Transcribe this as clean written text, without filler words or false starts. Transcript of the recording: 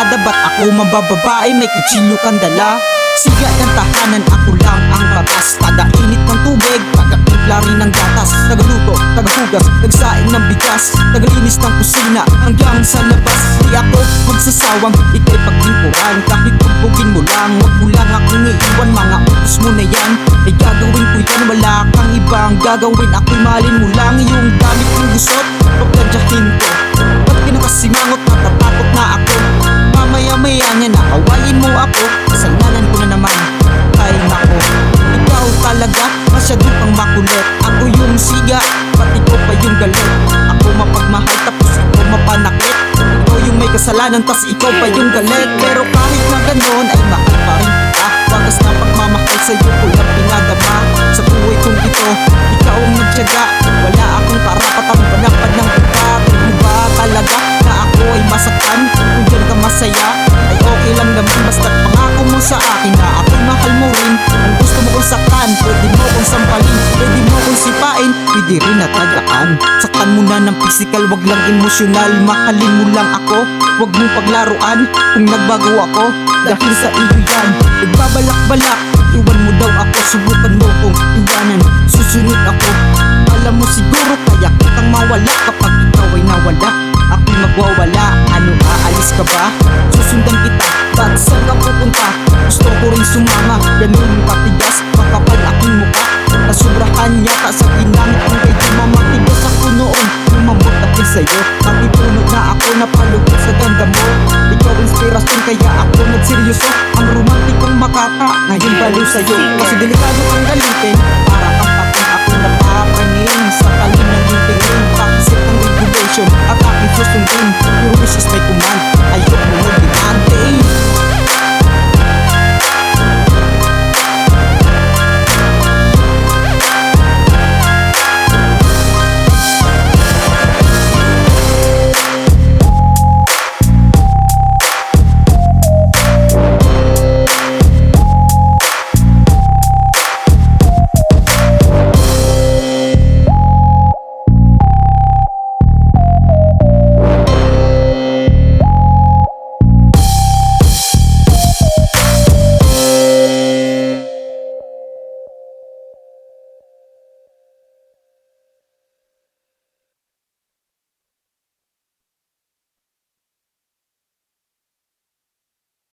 barkada, ba't ako mabababae, may kutsilyo kang dala? Siga ng tahanan, ako lang ang batas. Taga-init ng tubig, taga-timpla rin ng gatas. Tagaluto, tagahugas, nagsaing ng bigas. Tagalinis ng kusina, hanggang sa labas. Di ako magsasawang ikay paglingkuran. Kahit bugbugin mo lang, wag mo lang akong iiwan. Mga utos mo na yan, ay gagawin ko yan. Wala kang ibang gagawin, ako'y malin mo lang. Yung gamit kong gusot, pagkadyahin ko. Ba't kinakasimangot, natatakot na ako? Mamaya-maya niya na awayin mo ako. Kasalanan ko na naman, ay nako. Ikaw talaga, masyado kang makulit. Ako yung siga, pati ko pa yung galit. Ako mapagmahal, tapos ikaw mapanakit. Ikaw yung may kasalanan, tas ikaw pa yung galit. Pero kahit na ganon, ay mahal pa rin kita. Wagas na pagmamahal sa'yo ko lang pinadama. Sa buhay kong ito, ikaw ang nagtiyaga. Wala akong karapatang banapad ng iba. Kung ba talaga na ako ay masaktan? Kung dyan ka masaya, ay okay lang naman. Basta't pangako mo sa akin na ako'y mahal mo rin. Kung gusto mo kong saktan, pwede mo kong sampalin. Pwede mo kong sipain, pwede rin natagaan. Saktan mo na ng physical, wag lang emosyonal. Mahalin mo lang ako, wag mong paglaruan. Kung nagbago ako, dahil sa iyo yan. Nagbabalak-balak, iwan mo daw ako. Subukan mo kong iwanan, susunod ako. Alam mo siguro kaya kitang mawala. Kapag ikaw ay nawala, ako'y magwawala. Ano, aalis ka ba? Susundan kita, ba't saan ka pupunta? Gusto ko rin sumama, ganun katigas, makapal aking mukha. Nasubrahan yata sa ginamit kong kay di mamatigas ako noon. Lumambot akin sa'yo, matitulog na ako, napalugod sa ganda mo. Ikaw inspirasyon, kaya ako nagseryoso. Ang romantikong makata, ngayon baliw sa'yo. Kasi delikado kang galitin, para kang aking ako napapaning sa talim ng